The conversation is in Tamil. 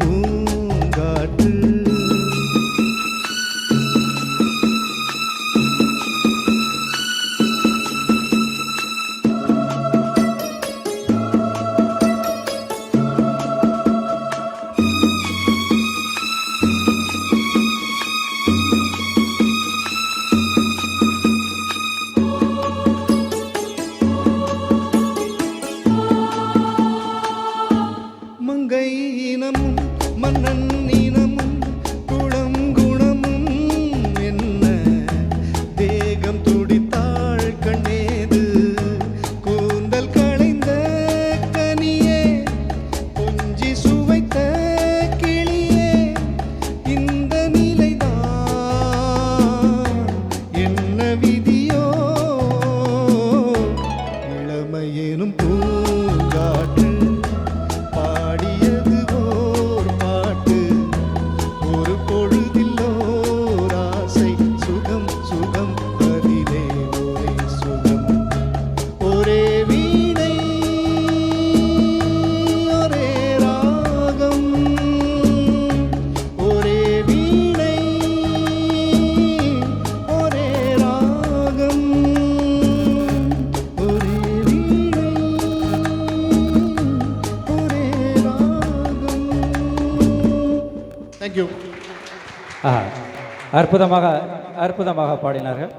பூங்காற்று. மங்கை இனமும் மன்னன் இனமும் குளம் குணமும் என்ன தேகம் துடித்தாள் கண்ணேது கூந்தல் களைந்த கனியே கொஞ்சி சுவைத்த கிளியே இந்த நிலைதான் என்ன விதியோ இளமையேனும் பூங்காற்று பாடியது ஓர் பாட்டு ஒரு பொழுதில் ஓர் ஆசை சுகம் சுகம் அதிலே ஒரே சுகம் ஒரே வீணை ஒரே ராகம் ஒரே வீணை ஒரே ராகம் ஒரே வீணை ஒரே ராகம். தேங்க்யூ. அற்புதமாக அற்புதமாக பாடினார்கள்.